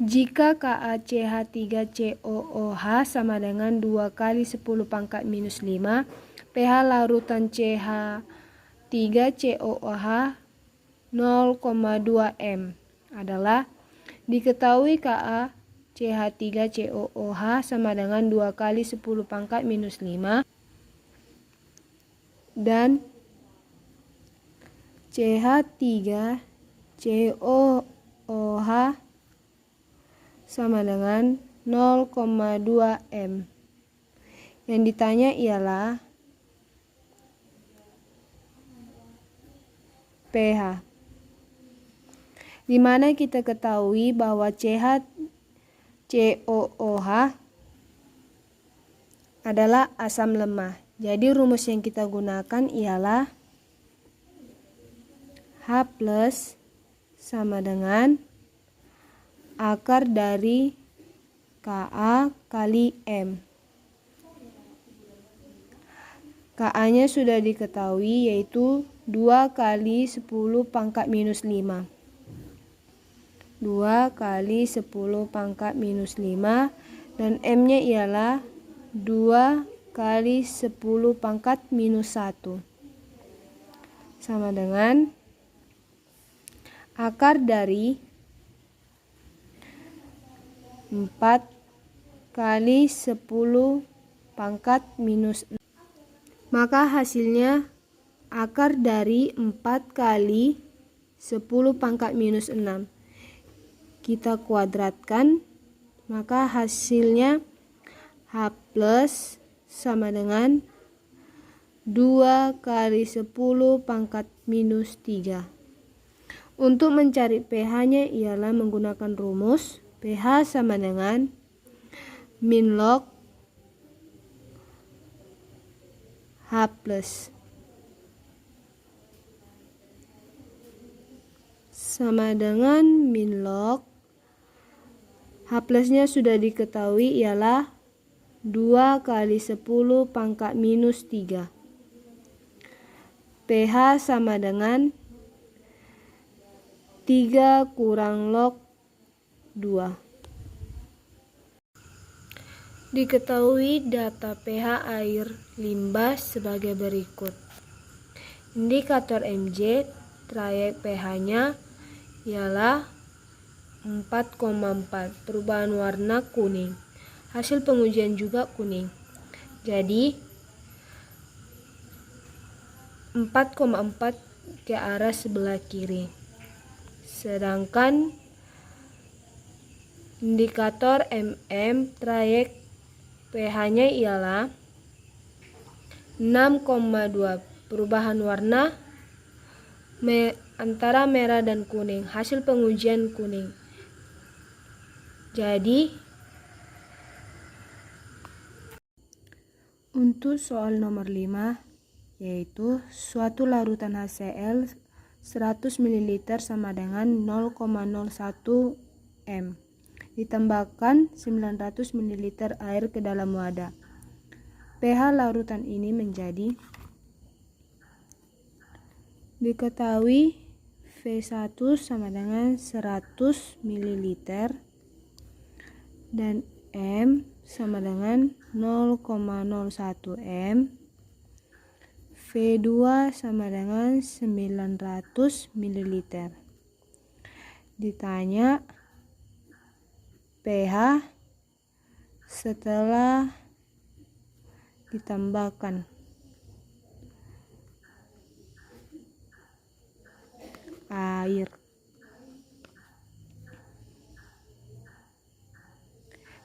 Jika KaCH3COOH sama dengan 2 kali 10 pangkat minus 5, pH larutan CH3COOH 0,2 m adalah diketahui KaCH3COOH sama dengan 2 kali 10 pangkat minus 5 dan CH3COOH sama dengan 0,2 m. Yang ditanya ialah pH. Di mana kita ketahui bahwa CH3COOH adalah asam lemah. Jadi rumus yang kita gunakan ialah H+ sama dengan akar dari Ka kali M. Ka-nya sudah diketahui, yaitu 2 kali 10 pangkat minus 5. 2 kali 10 pangkat minus 5 dan M-nya ialah 2 kali 10 pangkat minus 1 sama dengan akar dari 4 kali 10 pangkat minus 6. Maka hasilnya akar dari 4 kali 10 pangkat minus 6. Kita kuadratkan, maka hasilnya H+ sama dengan 2 kali 10 pangkat minus 3. Untuk mencari pH-nya ialah menggunakan rumus pH sama dengan min log H+. Sama dengan min log H+-nya sudah diketahui ialah 2 kali 10 pangkat minus 3. pH sama dengan 3 kurang log 2. Diketahui data pH air limbah sebagai berikut. Indikator Mj, trayek pH-nya ialah 4,4, perubahan warna kuning. Hasil pengujian juga kuning. Jadi 4,4 ke arah sebelah kiri. Sedangkan indikator MM, trayek pH-nya ialah 6,2, perubahan warna antara merah dan kuning. Hasil pengujian kuning. Jadi untuk soal nomor 5, yaitu suatu larutan HCl 100 ml sama dengan 0,01 m. Ditambahkan 900 ml air ke dalam wadah. pH larutan ini menjadi, diketahui V1 sama dengan 100 ml dan M sama dengan 0,01 m. V2 sama dengan 900 ml. Ditanya pH setelah ditambahkan air.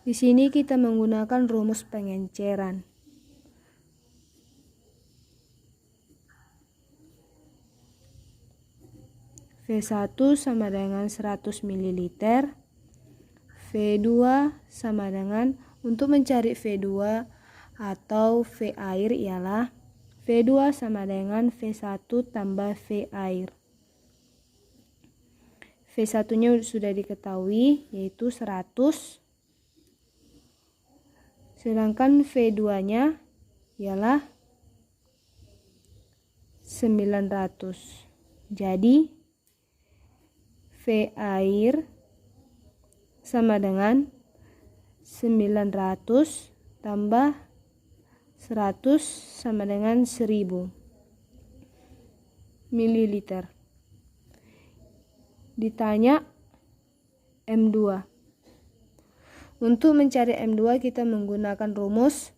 Di sini kita menggunakan rumus pengenceran. V1 sama dengan 100 ml, V2 sama dengan, untuk mencari V2 atau V air ialah V2 sama dengan V1 tambah V air. V1-nya sudah diketahui, yaitu 100, sedangkan V2-nya ialah 900. Jadi V air sama dengan 900 tambah 100 sama dengan 1000 ml. Ditanya M2. Untuk mencari M2 kita menggunakan rumus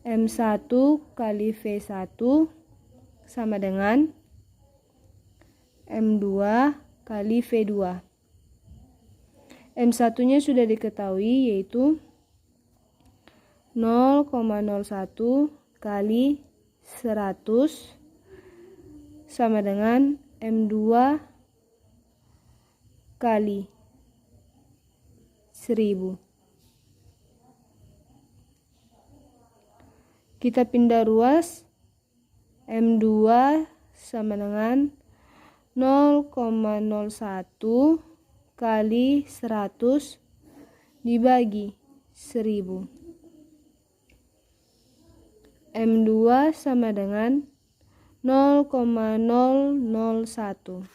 M1 kali V1 sama dengan M2 kali V2. M1-nya sudah diketahui, yaitu 0,01 kali 100 sama dengan M2 kali 1000. Kita pindah ruas, M2 sama dengan 0,01 kali 100 dibagi 1000. M2 sama dengan 0,001.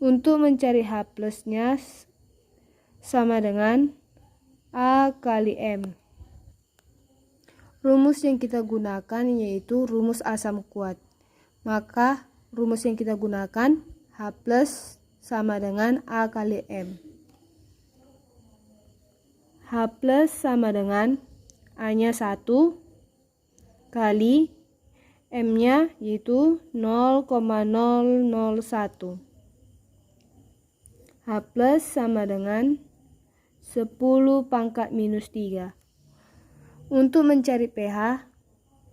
Untuk mencari H plusnya sama dengan A kali M. Rumus yang kita gunakan yaitu rumus asam kuat. Maka rumus yang kita gunakan H plus sama dengan A kali M. H plus sama dengan A-nya 1 kali M-nya yaitu 0,001. H plus sama dengan 10 pangkat minus 3. Untuk mencari pH,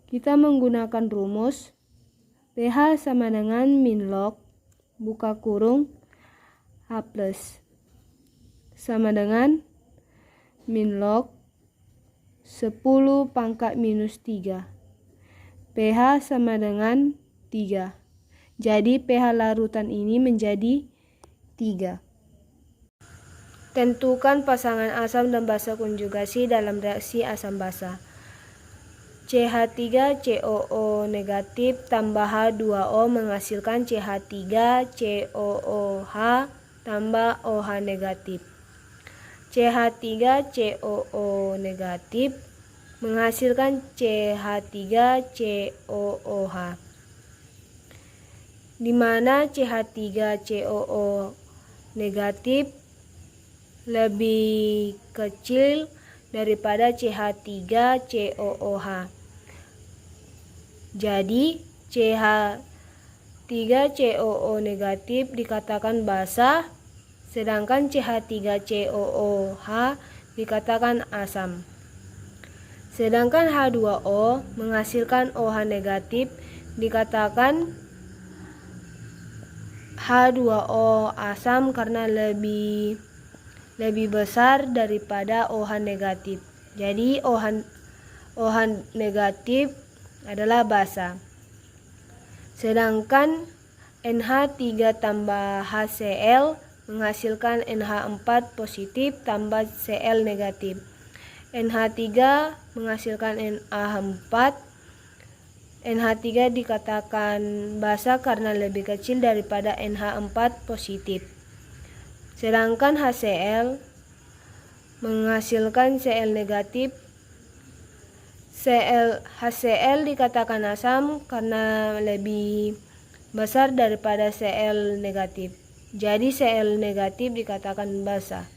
kita menggunakan rumus pH sama dengan min log buka kurung H plus sama dengan min log 10 pangkat minus 3. pH sama dengan 3. Jadi pH larutan ini menjadi 3. Tentukan pasangan asam dan basa konjugasi dalam reaksi asam basa. CH3COO negatif tambah H2O menghasilkan CH3COOH tambah OH negatif. CH3COO negatif menghasilkan CH3COOH, di mana CH3COO negatif lebih kecil daripada CH3COOH. Jadi CH3COO negatif dikatakan basa, sedangkan CH3COOH dikatakan asam. Sedangkan H2O menghasilkan OH negatif dikatakan H2O asam karena lebih besar daripada OH negatif. Jadi OH negatif adalah basa. Sedangkan NH3 tambah HCl menghasilkan NH4 positif tambah Cl negatif. NH3 menghasilkan NaH4. NH3 dikatakan basa karena lebih kecil daripada NH4 positif. Sedangkan HCl menghasilkan Cl negatif. HCl dikatakan asam karena lebih besar daripada Cl negatif. Jadi Cl negatif dikatakan basa.